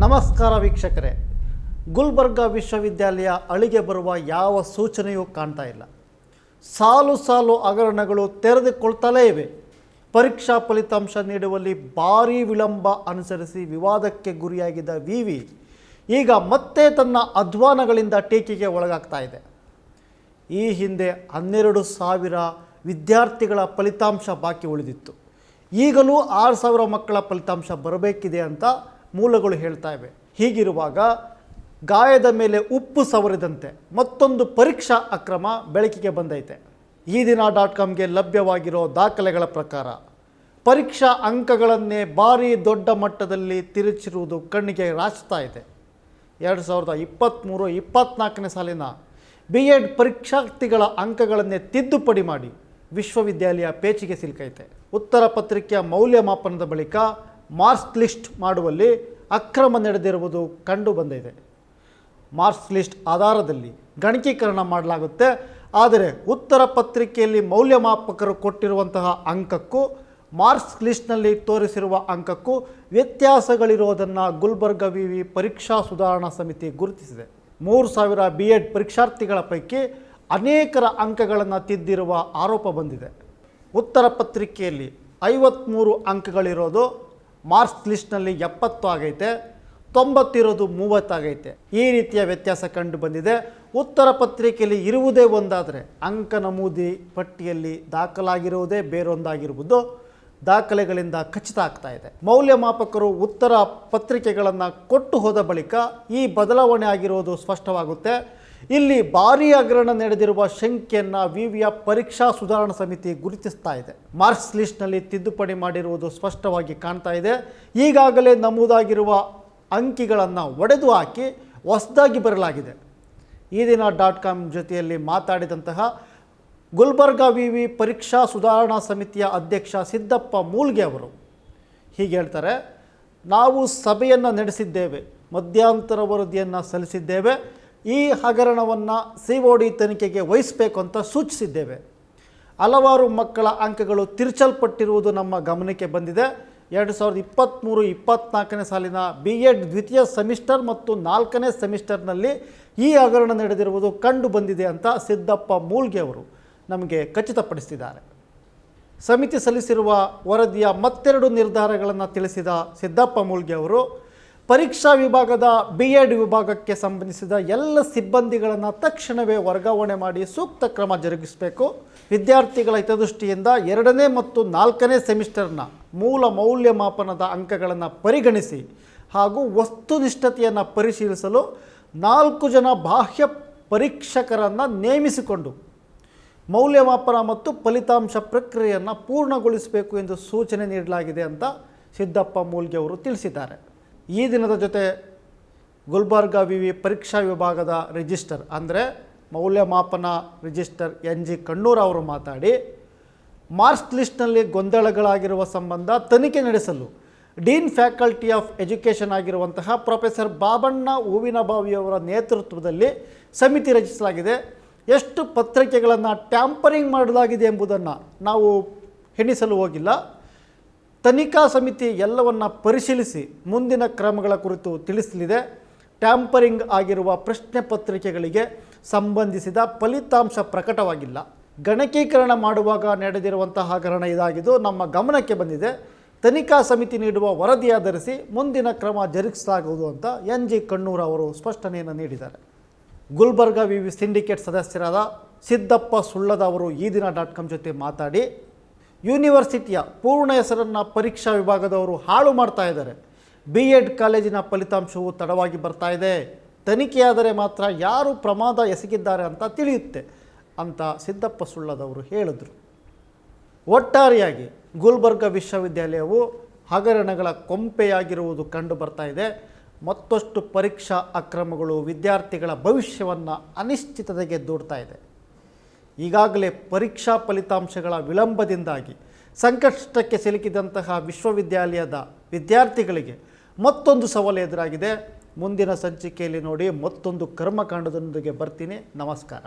ನಮಸ್ಕಾರ ವೀಕ್ಷಕರೇ. ಗುಲ್ಬರ್ಗಾ ವಿಶ್ವವಿದ್ಯಾಲಯ ಅಳಿಗೆ ಬರುವ ಯಾವ ಸೂಚನೆಯೂ ಕಾಣ್ತಾ ಇಲ್ಲ. ಸಾಲು ಸಾಲು ಹಗರಣಗಳು ತೆರೆದುಕೊಳ್ತಲೇ ಇವೆ. ಪರೀಕ್ಷಾ ಫಲಿತಾಂಶ ನೀಡುವಲ್ಲಿ ಭಾರೀ ವಿಳಂಬ ಅನುಸರಿಸಿ ವಿವಾದಕ್ಕೆ ಗುರಿಯಾಗಿದ್ದ ವಿವಿ ಈಗ ಮತ್ತೆ ತನ್ನ ಅಧ್ವಾನಗಳಿಂದ ಟೀಕೆಗೆ ಒಳಗಾಗ್ತಾ ಇದೆ. ಈ ಹಿಂದೆ 12,000 ವಿದ್ಯಾರ್ಥಿಗಳ ಫಲಿತಾಂಶ ಬಾಕಿ ಉಳಿದಿತ್ತು. ಈಗಲೂ 6,000 ಮಕ್ಕಳ ಫಲಿತಾಂಶ ಬರಬೇಕಿದೆ ಅಂತ ಮೂಲಗಳು ಹೇಳ್ತಾ ಇವೆ. ಹೀಗಿರುವಾಗ ಗಾಯದ ಮೇಲೆ ಉಪ್ಪು ಸವರಿದಂತೆ ಮತ್ತೊಂದು ಪರೀಕ್ಷಾ ಅಕ್ರಮ ಬೆಳಕಿಗೆ ಬಂದೈತೆ. ಈ ದಿನ.comಗೆ ಲಭ್ಯವಾಗಿರೋ ದಾಖಲೆಗಳ ಪ್ರಕಾರ ಪರೀಕ್ಷಾ ಅಂಕಗಳನ್ನೇ ಭಾರೀ ದೊಡ್ಡ ಮಟ್ಟದಲ್ಲಿ ತಿರುಚಿರುವುದು ಕಣ್ಣಿಗೆ ರಾಚ್ತಾ ಇದೆ. 2023-24ನೇ ಸಾಲಿನ BEd ಪರೀಕ್ಷಾರ್ಥಿಗಳ ಅಂಕಗಳನ್ನೇ ತಿದ್ದುಪಡಿ ಮಾಡಿ ವಿಶ್ವವಿದ್ಯಾಲಯ ಪೇಚಿಗೆ ಸಿಲುಕೈತೆ. ಉತ್ತರ ಪತ್ರಿಕೆಯ ಮೌಲ್ಯಮಾಪನದ ಬಳಿಕ ಮಾರ್ಕ್ಸ್ ಲಿಸ್ಟ್ ಮಾಡುವಲ್ಲಿ ಅಕ್ರಮ ನಡೆದಿರುವುದು ಕಂಡು ಬಂದಿದೆ. ಮಾರ್ಕ್ಸ್ ಲಿಸ್ಟ್ ಆಧಾರದಲ್ಲಿ ಗಣಕೀಕರಣ ಮಾಡಲಾಗುತ್ತೆ. ಆದರೆ ಉತ್ತರ ಪತ್ರಿಕೆಯಲ್ಲಿ ಮೌಲ್ಯಮಾಪಕರು ಕೊಟ್ಟಿರುವಂತಹ ಅಂಕಕ್ಕೂ ಮಾರ್ಕ್ಸ್ ಲಿಸ್ಟ್ನಲ್ಲಿ ತೋರಿಸಿರುವ ಅಂಕಕ್ಕೂ ವ್ಯತ್ಯಾಸಗಳಿರೋದನ್ನು ಗುಲ್ಬರ್ಗಾ ವಿವಿ ಪರೀಕ್ಷಾ ಸುಧಾರಣಾ ಸಮಿತಿ ಗುರುತಿಸಿದೆ. 3,000 BEd ಪರೀಕ್ಷಾರ್ಥಿಗಳ ಪೈಕಿ ಅನೇಕರ ಅಂಕಗಳನ್ನು ತಿದ್ದಿರುವ ಆರೋಪ ಬಂದಿದೆ. ಉತ್ತರ ಪತ್ರಿಕೆಯಲ್ಲಿ 53 ಅಂಕಗಳಿರೋದು ಮಾರ್ಕ್ಸ್ ಲಿಸ್ಟ್ನಲ್ಲಿ 70 ಆಗೈತೆ, 90 ಇರೋದು 30 ಆಗೈತೆ. ಈ ರೀತಿಯ ವ್ಯತ್ಯಾಸ ಕಂಡು ಬಂದಿದೆ. ಉತ್ತರ ಪತ್ರಿಕೆಯಲ್ಲಿ ಇರುವುದೇ ಒಂದಾದರೆ ಅಂಕ ನಮೂದಿ ಪಟ್ಟಿಯಲ್ಲಿ ದಾಖಲಾಗಿರುವುದೇ ಬೇರೊಂದಾಗಿರುವುದು ದಾಖಲೆಗಳಿಂದ ಖಚಿತ ಆಗ್ತಾ ಇದೆ. ಮೌಲ್ಯಮಾಪಕರು ಉತ್ತರ ಪತ್ರಿಕೆಗಳನ್ನು ಕೊಟ್ಟು ಹೋದ ಬಳಿಕ ಈ ಬದಲಾವಣೆ ಆಗಿರುವುದು ಸ್ಪಷ್ಟವಾಗುತ್ತೆ. ಇಲ್ಲಿ ಭಾರೀ ಹಗರಣ ನಡೆದಿರುವ ಶಂಕೆಯನ್ನು ವಿವಿಯ ಪರೀಕ್ಷಾ ಸುಧಾರಣಾ ಸಮಿತಿ ಗುರುತಿಸ್ತಾ ಇದೆ. ಮಾರ್ಕ್ಸ್ ಲಿಸ್ಟ್ನಲ್ಲಿ ತಿದ್ದುಪಡಿ ಮಾಡಿರುವುದು ಸ್ಪಷ್ಟವಾಗಿ ಕಾಣ್ತಾ ಇದೆ. ಈಗಾಗಲೇ ನಮೂದಾಗಿರುವ ಅಂಕಿಗಳನ್ನು ಒಡೆದು ಹಾಕಿ ಹೊಸದಾಗಿ ಬರಲಾಗಿದೆ. ಈ ದಿನ.com ಜೊತೆಯಲ್ಲಿ ಮಾತಾಡಿದಂತಹ ಗುಲ್ಬರ್ಗಾ ವಿವಿ ಪರೀಕ್ಷಾ ಸುಧಾರಣಾ ಸಮಿತಿಯ ಅಧ್ಯಕ್ಷ ಸಿದ್ದಪ್ಪ ಮೂಲ್ಗೆ ಅವರು ಹೀಗೆ ಹೇಳ್ತಾರೆ. ನಾವು ಸಭೆಯನ್ನು ನಡೆಸಿದ್ದೇವೆ, ಮಧ್ಯಂತರ ವರದಿಯನ್ನು ಸಲ್ಲಿಸಿದ್ದೇವೆ. ಈ ಹಗರಣವನ್ನು COD ತನಿಖೆಗೆ ವಹಿಸಬೇಕು ಅಂತ ಸೂಚಿಸಿದ್ದೇವೆ. ಹಲವಾರು ಮಕ್ಕಳ ಅಂಕಗಳು ತಿರುಚಲ್ಪಟ್ಟಿರುವುದು ನಮ್ಮ ಗಮನಕ್ಕೆ ಬಂದಿದೆ. 2023-24ನೇ ಸಾಲಿನ BEd ದ್ವಿತೀಯ ಸೆಮಿಸ್ಟರ್ ಮತ್ತು 4ನೇ ಸೆಮಿಸ್ಟರ್ನಲ್ಲಿ ಈ ಹಗರಣ ನಡೆದಿರುವುದು ಕಂಡು ಬಂದಿದೆ ಅಂತ ಸಿದ್ದಪ್ಪ ಮೂಲ್ಗೆ ಅವರು ನಮಗೆ ಖಚಿತಪಡಿಸಿದ್ದಾರೆ. ಸಮಿತಿ ಸಲ್ಲಿಸಿರುವ ವರದಿಯ ಮತ್ತೆರಡು ನಿರ್ಧಾರಗಳನ್ನು ತಿಳಿಸಿದ ಸಿದ್ದಪ್ಪ ಮೂಲ್ಗೆ ಅವರು ಪರೀಕ್ಷಾ ವಿಭಾಗದ BEd ವಿಭಾಗಕ್ಕೆ ಸಂಬಂಧಿಸಿದ ಎಲ್ಲ ಸಿಬ್ಬಂದಿಗಳನ್ನು ತಕ್ಷಣವೇ ವರ್ಗಾವಣೆ ಮಾಡಿ ಸೂಕ್ತ ಕ್ರಮ ಜರುಗಿಸಬೇಕು. ವಿದ್ಯಾರ್ಥಿಗಳ ಹಿತದೃಷ್ಟಿಯಿಂದ 2ನೇ ಮತ್ತು 4ನೇ ಸೆಮಿಸ್ಟರ್ನ ಮೂಲ ಮೌಲ್ಯಮಾಪನದ ಅಂಕಗಳನ್ನು ಪರಿಗಣಿಸಿ ಹಾಗೂ ವಸ್ತುನಿಷ್ಠತೆಯನ್ನು ಪರಿಶೀಲಿಸಲು 4 ಜನ ಬಾಹ್ಯ ಪರೀಕ್ಷಕರನ್ನು ನೇಮಿಸಿಕೊಂಡು ಮೌಲ್ಯಮಾಪನ ಮತ್ತು ಫಲಿತಾಂಶ ಪ್ರಕ್ರಿಯೆಯನ್ನು ಪೂರ್ಣಗೊಳಿಸಬೇಕು ಎಂದು ಸೂಚನೆ ನೀಡಲಾಗಿದೆ ಅಂತ ಸಿದ್ದಪ್ಪ ಮೂಲ್ಗೆ ಅವರು ತಿಳಿಸಿದ್ದಾರೆ. ಈ ದಿನದ ಜೊತೆ ಗುಲ್ಬರ್ಗಾ ವಿವಿ ಪರೀಕ್ಷಾ ವಿಭಾಗದ ರಿಜಿಸ್ಟರ್ ಅಂದರೆ ಮೌಲ್ಯಮಾಪನ ರಿಜಿಸ್ಟರ್ NG ಕಣ್ಣೂರ್ ಅವರು ಮಾತಾಡಿ ಮಾರ್ಕ್ಸ್ ಲಿಸ್ಟ್ನಲ್ಲಿ ಗೊಂದಲಗಳಾಗಿರುವ ಸಂಬಂಧ ತನಿಖೆ ನಡೆಸಲು ಡೀನ್ ಫ್ಯಾಕಲ್ಟಿ ಆಫ್ ಎಜುಕೇಷನ್ ಆಗಿರುವಂತಹ ಪ್ರೊಫೆಸರ್ ಬಾಬಣ್ಣ ಹೂವಿನಬಾವಿಯವರ ನೇತೃತ್ವದಲ್ಲಿ ಸಮಿತಿ ರಚಿಸಲಾಗಿದೆ. ಎಷ್ಟು ಪತ್ರಿಕೆಗಳನ್ನು ಟ್ಯಾಂಪರಿಂಗ್ ಮಾಡಲಾಗಿದೆ ಎಂಬುದನ್ನು ನಾವು ಎಣಿಸಲು ಹೋಗಿಲ್ಲ. ತನಿಖಾ ಸಮಿತಿ ಎಲ್ಲವನ್ನು ಪರಿಶೀಲಿಸಿ ಮುಂದಿನ ಕ್ರಮಗಳ ಕುರಿತು ತಿಳಿಸಲಿದೆ. ಟ್ಯಾಂಪರಿಂಗ್ ಆಗಿರುವ ಪ್ರಶ್ನೆ ಪತ್ರಿಕೆಗಳಿಗೆ ಸಂಬಂಧಿಸಿದ ಫಲಿತಾಂಶ ಪ್ರಕಟವಾಗಿಲ್ಲ. ಗಣಕೀಕರಣ ಮಾಡುವಾಗ ನಡೆದಿರುವಂತಹ ಹಗರಣ ಇದಾಗಿದ್ದು ನಮ್ಮ ಗಮನಕ್ಕೆ ಬಂದಿದೆ. ತನಿಖಾ ಸಮಿತಿ ನೀಡುವ ವರದಿ ಆಧರಿಸಿ ಮುಂದಿನ ಕ್ರಮ ಜರುಗಿಸಲಾಗುವುದು ಅಂತ NG ಕಣ್ಣೂರ್ ಅವರು ಸ್ಪಷ್ಟನೆಯನ್ನು ನೀಡಿದ್ದಾರೆ. ಗುಲ್ಬರ್ಗಾ ವಿವಿ ಸಿಂಡಿಕೇಟ್ ಸದಸ್ಯರಾದ ಸಿದ್ದಪ್ಪ ಸುಳ್ಳದ ಅವರು ಈ ದಿನ.com ಜೊತೆ ಮಾತಾಡಿ ಯೂನಿವರ್ಸಿಟಿಯ ಪೂರ್ಣ ಹೆಸರನ್ನು ಪರೀಕ್ಷಾ ವಿಭಾಗದವರು ಹಾಳು ಮಾಡ್ತಾ ಇದ್ದಾರೆ. BEd ಕಾಲೇಜಿನ ಫಲಿತಾಂಶವು ತಡವಾಗಿ ಬರ್ತಾ ಇದೆ. ತನಿಖೆಯಾದರೆ ಮಾತ್ರ ಯಾರು ಪ್ರಮಾದ ಎಸಗಿದ್ದಾರೆ ಅಂತ ತಿಳಿಯುತ್ತೆ ಅಂತ ಸಿದ್ದಪ್ಪ ಸುಳ್ಳದವರು ಹೇಳಿದರು. ಒಟ್ಟಾರೆಯಾಗಿ ಗುಲ್ಬರ್ಗಾ ವಿಶ್ವವಿದ್ಯಾಲಯವು ಹಗರಣಗಳ ಕೊಂಪೆಯಾಗಿರುವುದು ಕಂಡು ಬರ್ತಾ ಇದೆ. ಮತ್ತಷ್ಟು ಪರೀಕ್ಷಾ ಅಕ್ರಮಗಳು ವಿದ್ಯಾರ್ಥಿಗಳ ಭವಿಷ್ಯವನ್ನು ಅನಿಶ್ಚಿತತೆಗೆ ದೂಡ್ತಾ ಇದೆ. ಈಗಾಗಲೇ ಪರೀಕ್ಷಾ ಫಲಿತಾಂಶಗಳ ವಿಳಂಬದಿಂದಾಗಿ ಸಂಕಷ್ಟಕ್ಕೆ ಸಿಲುಕಿದಂತಹ ವಿಶ್ವವಿದ್ಯಾಲಯದ ವಿದ್ಯಾರ್ಥಿಗಳಿಗೆ ಮತ್ತೊಂದು ಸವಾಲು ಎದುರಾಗಿದೆ. ಮುಂದಿನ ಸಂಚಿಕೆಯಲ್ಲಿ ನೋಡಿ ಮತ್ತೊಂದು ಕರ್ಮಕಾಂಡದೊಂದಿಗೆ ಬರ್ತೀನಿ. ನಮಸ್ಕಾರ.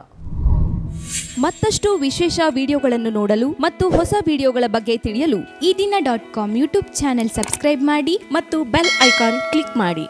ಮತ್ತಷ್ಟು ವಿಶೇಷ ವಿಡಿಯೋಗಳನ್ನು ನೋಡಲು ಮತ್ತು ಹೊಸ ವಿಡಿಯೋಗಳ ಬಗ್ಗೆ ತಿಳಿಯಲು ಈ ದಿನ.com ಯೂಟ್ಯೂಬ್ ಚಾನೆಲ್ ಸಬ್ಸ್ಕ್ರೈಬ್ ಮಾಡಿ ಮತ್ತು ಬೆಲ್ ಐಕಾನ್ ಕ್ಲಿಕ್ ಮಾಡಿ.